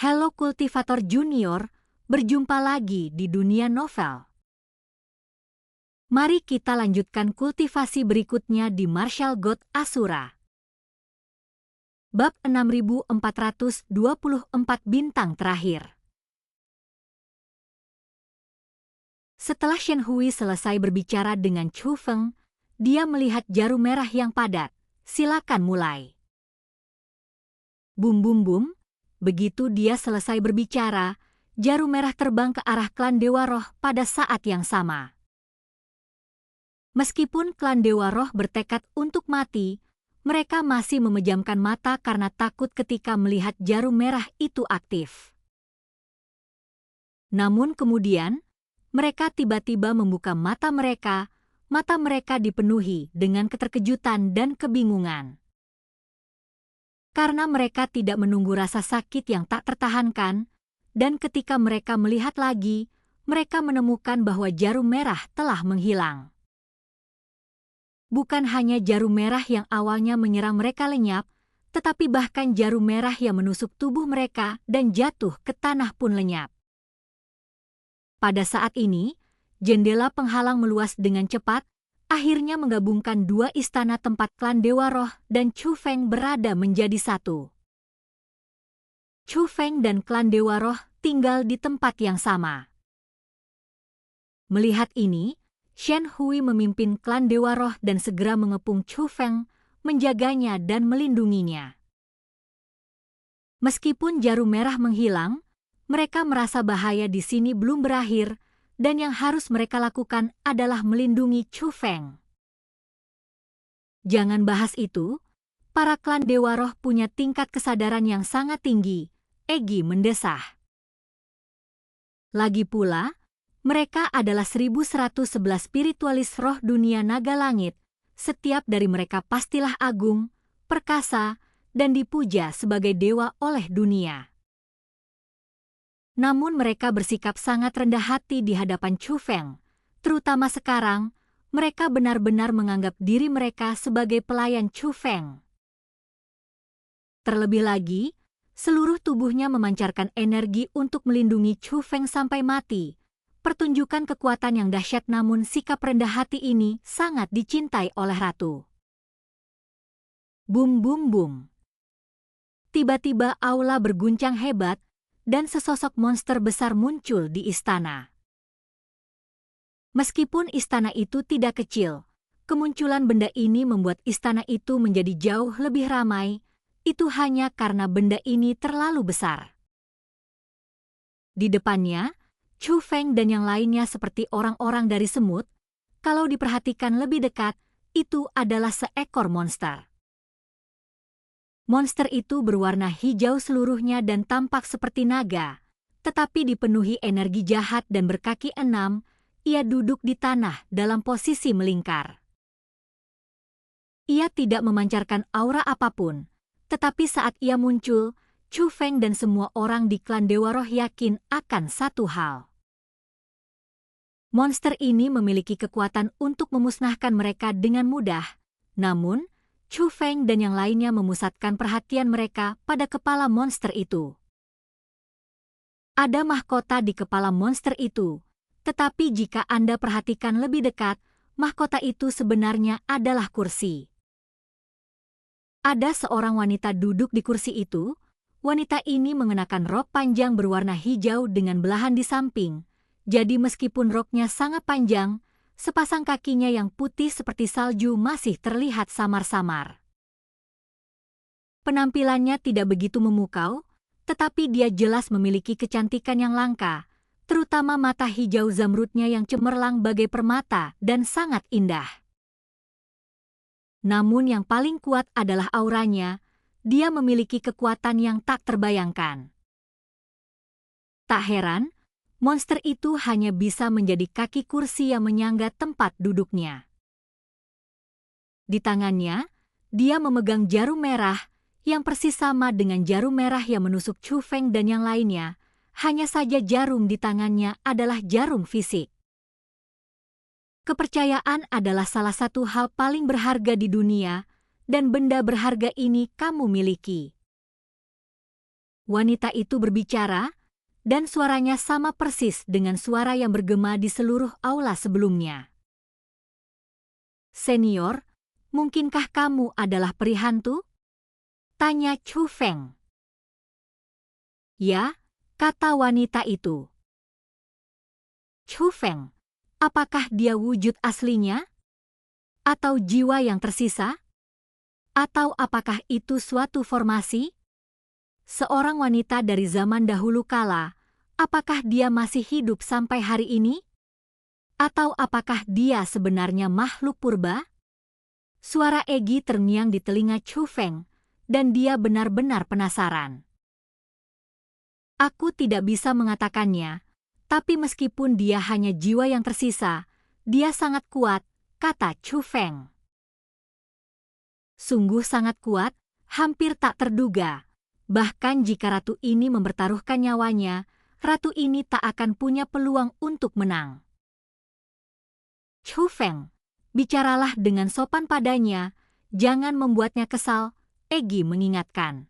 Halo Kultivator Junior, berjumpa lagi di dunia novel. Mari kita lanjutkan kultivasi berikutnya di Martial God Asura. Bab 6424 bintang terakhir. Setelah Shen Hui selesai berbicara dengan Chu Feng, dia melihat jarum merah yang padat. Silakan mulai. Bum bum bum. Begitu dia selesai berbicara, jarum merah terbang ke arah klan Dewa Roh pada saat yang sama. Meskipun klan Dewa Roh bertekad untuk mati, mereka masih memejamkan mata karena takut ketika melihat jarum merah itu aktif. Namun kemudian, mereka tiba-tiba membuka mata mereka dipenuhi dengan keterkejutan dan kebingungan. Karena mereka tidak menunggu rasa sakit yang tak tertahankan, dan ketika mereka melihat lagi, mereka menemukan bahwa jarum merah telah menghilang. Bukan hanya jarum merah yang awalnya menyerang mereka lenyap, tetapi bahkan jarum merah yang menusuk tubuh mereka dan jatuh ke tanah pun lenyap. Pada saat ini, jendela penghalang meluas dengan cepat, akhirnya menggabungkan dua istana tempat klan Dewa Roh dan Chu Feng berada menjadi satu. Chu Feng dan klan Dewa Roh tinggal di tempat yang sama. Melihat ini, Shen Hui memimpin klan Dewa Roh dan segera mengepung Chu Feng, menjaganya dan melindunginya. Meskipun jarum merah menghilang, mereka merasa bahaya di sini belum berakhir, dan yang harus mereka lakukan adalah melindungi Chu Feng. Jangan bahas itu, para klan Dewa Roh punya tingkat kesadaran yang sangat tinggi, Egi mendesah. Lagi pula, mereka adalah 1111 spiritualis roh dunia naga langit, setiap dari mereka pastilah agung, perkasa, dan dipuja sebagai dewa oleh dunia. Namun mereka bersikap sangat rendah hati di hadapan Chu Feng. Terutama sekarang, mereka benar-benar menganggap diri mereka sebagai pelayan Chu Feng. Terlebih lagi, seluruh tubuhnya memancarkan energi untuk melindungi Chu Feng sampai mati. Pertunjukan kekuatan yang dahsyat, namun sikap rendah hati ini sangat dicintai oleh ratu. Bum bum bum. Tiba-tiba aula berguncang hebat, dan sesosok monster besar muncul di istana. Meskipun istana itu tidak kecil, kemunculan benda ini membuat istana itu menjadi jauh lebih ramai, itu hanya karena benda ini terlalu besar. Di depannya, Chu Feng dan yang lainnya seperti orang-orang dari semut, kalau diperhatikan lebih dekat, itu adalah seekor monster. Monster itu berwarna hijau seluruhnya dan tampak seperti naga, tetapi dipenuhi energi jahat dan berkaki 6, ia duduk di tanah dalam posisi melingkar. Ia tidak memancarkan aura apapun, tetapi saat ia muncul, Chu Feng dan semua orang di klan Dewa Roh yakin akan satu hal. Monster ini memiliki kekuatan untuk memusnahkan mereka dengan mudah, namun Chu Feng dan yang lainnya memusatkan perhatian mereka pada kepala monster itu. Ada mahkota di kepala monster itu, tetapi jika Anda perhatikan lebih dekat, mahkota itu sebenarnya adalah kursi. Ada seorang wanita duduk di kursi itu. Wanita ini mengenakan rok panjang berwarna hijau dengan belahan di samping, jadi meskipun roknya sangat panjang, sepasang kakinya yang putih seperti salju masih terlihat samar-samar. Penampilannya tidak begitu memukau, tetapi dia jelas memiliki kecantikan yang langka, terutama mata hijau zamrudnya yang cemerlang bagai permata dan sangat indah. Namun yang paling kuat adalah auranya, dia memiliki kekuatan yang tak terbayangkan. Tak heran, monster itu hanya bisa menjadi kaki kursi yang menyangga tempat duduknya. Di tangannya, dia memegang jarum merah yang persis sama dengan jarum merah yang menusuk Chu Feng dan yang lainnya, hanya saja jarum di tangannya adalah jarum fisik. Kepercayaan adalah salah satu hal paling berharga di dunia, dan benda berharga ini kamu miliki. Wanita itu berbicara, dan suaranya sama persis dengan suara yang bergema di seluruh aula sebelumnya. "Senior, mungkinkah kamu adalah peri hantu?" tanya Chu Feng. "Ya," kata wanita itu. "Chu Feng, apakah dia wujud aslinya? Atau jiwa yang tersisa? Atau apakah itu suatu formasi? Seorang wanita dari zaman dahulu kala, apakah dia masih hidup sampai hari ini? Atau apakah dia sebenarnya makhluk purba?" Suara Egi terngiang di telinga Chu Feng, dan dia benar-benar penasaran. "Aku tidak bisa mengatakannya, tapi meskipun dia hanya jiwa yang tersisa, dia sangat kuat," kata Chu Feng. "Sungguh sangat kuat, hampir tak terduga. Bahkan jika ratu ini mempertaruhkan nyawanya, ratu ini tak akan punya peluang untuk menang." "Chu Feng, bicaralah dengan sopan padanya, jangan membuatnya kesal," Egi mengingatkan.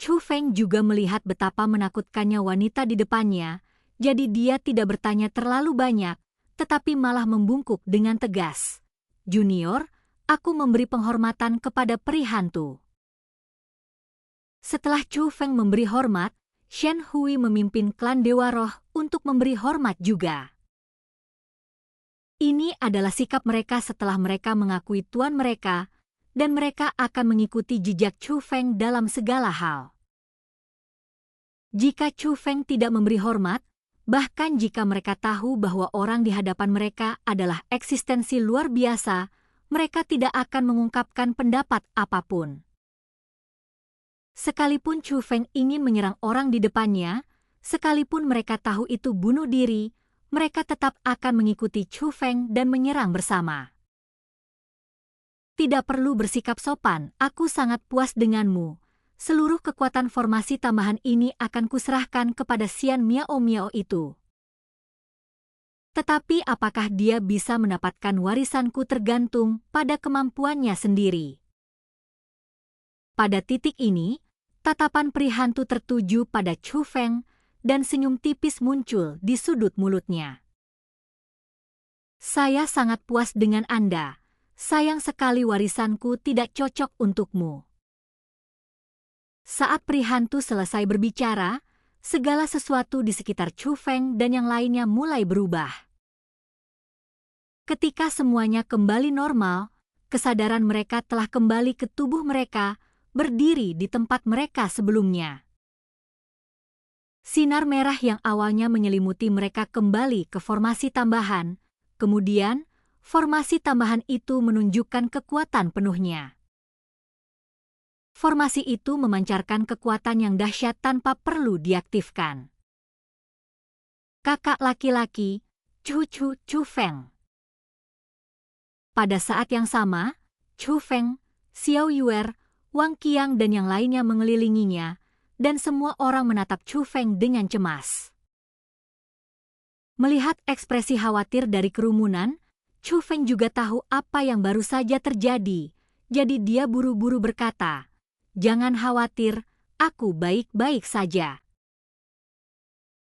Chu Feng juga melihat betapa menakutkannya wanita di depannya, jadi dia tidak bertanya terlalu banyak, tetapi malah membungkuk dengan tegas. "Junior, aku memberi penghormatan kepada peri hantu." Setelah Chu Feng memberi hormat, Shen Hui memimpin klan Dewa Roh untuk memberi hormat juga. Ini adalah sikap mereka setelah mereka mengakui tuan mereka, dan mereka akan mengikuti jejak Chu Feng dalam segala hal. Jika Chu Feng tidak memberi hormat, bahkan jika mereka tahu bahwa orang di hadapan mereka adalah eksistensi luar biasa, mereka tidak akan mengungkapkan pendapat apapun. Sekalipun Chu Feng ingin menyerang orang di depannya, sekalipun mereka tahu itu bunuh diri, mereka tetap akan mengikuti Chu Feng dan menyerang bersama. "Tidak perlu bersikap sopan, aku sangat puas denganmu. Seluruh kekuatan formasi tambahan ini akan kuserahkan kepada Xian Miao Miao itu. Tetapi apakah dia bisa mendapatkan warisanku tergantung pada kemampuannya sendiri." Pada titik ini, tatapan peri hantu tertuju pada Chu Feng dan senyum tipis muncul di sudut mulutnya. "Saya sangat puas dengan Anda. Sayang sekali warisanku tidak cocok untukmu." Saat peri hantu selesai berbicara, segala sesuatu di sekitar Chu Feng dan yang lainnya mulai berubah. Ketika semuanya kembali normal, kesadaran mereka telah kembali ke tubuh mereka, berdiri di tempat mereka sebelumnya. Sinar merah yang awalnya menyelimuti mereka kembali ke formasi tambahan, kemudian formasi tambahan itu menunjukkan kekuatan penuhnya. Formasi itu memancarkan kekuatan yang dahsyat tanpa perlu diaktifkan. Kakak laki-laki, Chu Feng. Pada saat yang sama, Chu Feng, Xiao Yuer, Wang Qiang dan yang lainnya mengelilinginya, dan semua orang menatap Chu Feng dengan cemas. Melihat ekspresi khawatir dari kerumunan, Chu Feng juga tahu apa yang baru saja terjadi, jadi dia buru-buru berkata, "Jangan khawatir, aku baik-baik saja."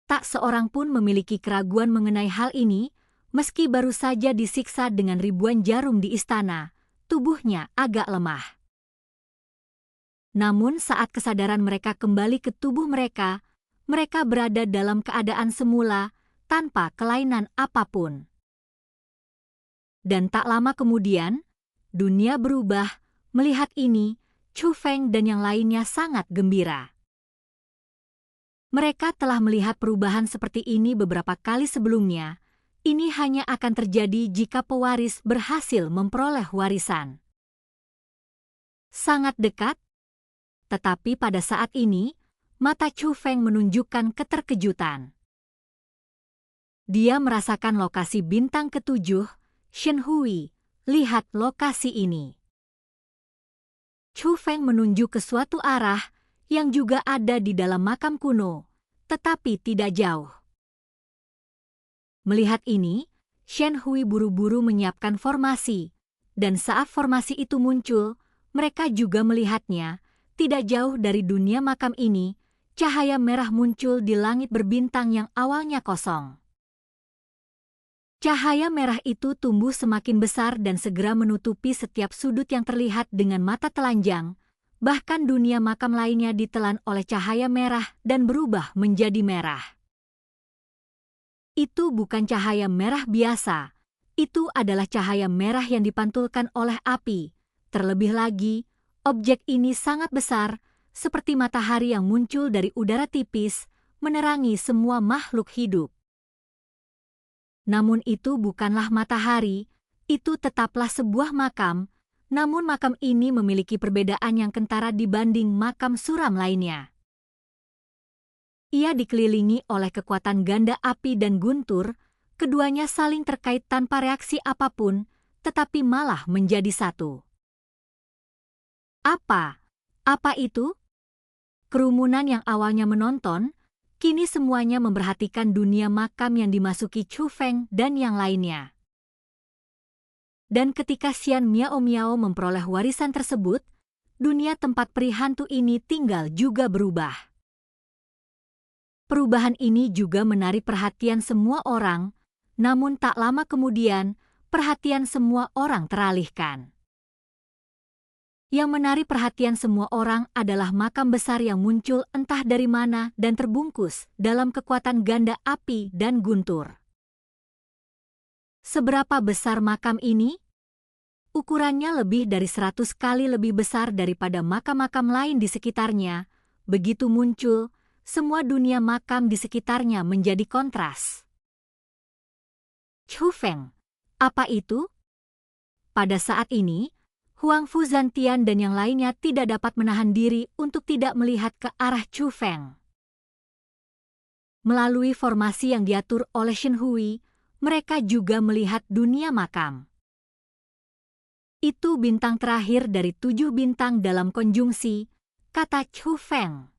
Tak seorang pun memiliki keraguan mengenai hal ini, meski baru saja disiksa dengan ribuan jarum di istana, tubuhnya agak lemah. Namun saat kesadaran mereka kembali ke tubuh mereka, mereka berada dalam keadaan semula tanpa kelainan apapun. Dan tak lama kemudian, dunia berubah. Melihat ini, Chu Feng dan yang lainnya sangat gembira. Mereka telah melihat perubahan seperti ini beberapa kali sebelumnya. Ini hanya akan terjadi jika pewaris berhasil memperoleh warisan. Sangat dekat. Tetapi pada saat ini, mata Chu Feng menunjukkan keterkejutan. Dia merasakan lokasi bintang ketujuh, Shen Hui, lihat lokasi ini. Chu Feng menunjuk ke suatu arah yang juga ada di dalam makam kuno, tetapi tidak jauh. Melihat ini, Shen Hui buru-buru menyiapkan formasi, dan saat formasi itu muncul, mereka juga melihatnya, tidak jauh dari dunia makam ini, cahaya merah muncul di langit berbintang yang awalnya kosong. Cahaya merah itu tumbuh semakin besar dan segera menutupi setiap sudut yang terlihat dengan mata telanjang, bahkan dunia makam lainnya ditelan oleh cahaya merah dan berubah menjadi merah. Itu bukan cahaya merah biasa, itu adalah cahaya merah yang dipantulkan oleh api. Terlebih lagi, objek ini sangat besar, seperti matahari yang muncul dari udara tipis, menerangi semua makhluk hidup. Namun itu bukanlah matahari, itu tetaplah sebuah makam, namun makam ini memiliki perbedaan yang kentara dibanding makam suram lainnya. Ia dikelilingi oleh kekuatan ganda api dan guntur, keduanya saling terkait tanpa reaksi apapun, tetapi malah menjadi satu. Apa itu? Kerumunan yang awalnya menonton, kini semuanya memperhatikan dunia makam yang dimasuki Chu Feng dan yang lainnya. Dan ketika Xian Miao Miao memperoleh warisan tersebut, dunia tempat peri hantu ini tinggal juga berubah. Perubahan ini juga menarik perhatian semua orang, namun tak lama kemudian, perhatian semua orang teralihkan. Yang menarik perhatian semua orang adalah makam besar yang muncul entah dari mana dan terbungkus dalam kekuatan ganda api dan guntur. Seberapa besar makam ini? Ukurannya lebih dari 100 kali lebih besar daripada makam-makam lain di sekitarnya. Begitu muncul, semua dunia makam di sekitarnya menjadi kontras. Chu Feng, apa itu? Pada saat ini, Huang Fu Zantian dan yang lainnya tidak dapat menahan diri untuk tidak melihat ke arah Chu Feng. Melalui formasi yang diatur oleh Shen Hui, mereka juga melihat dunia makam. Itu bintang terakhir dari 7 bintang dalam konjungsi, kata Chu Feng.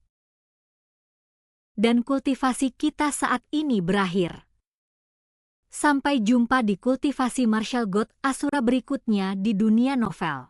Dan kultivasi kita saat ini berakhir. Sampai jumpa di kultivasi Martial God Asura berikutnya di dunia novel.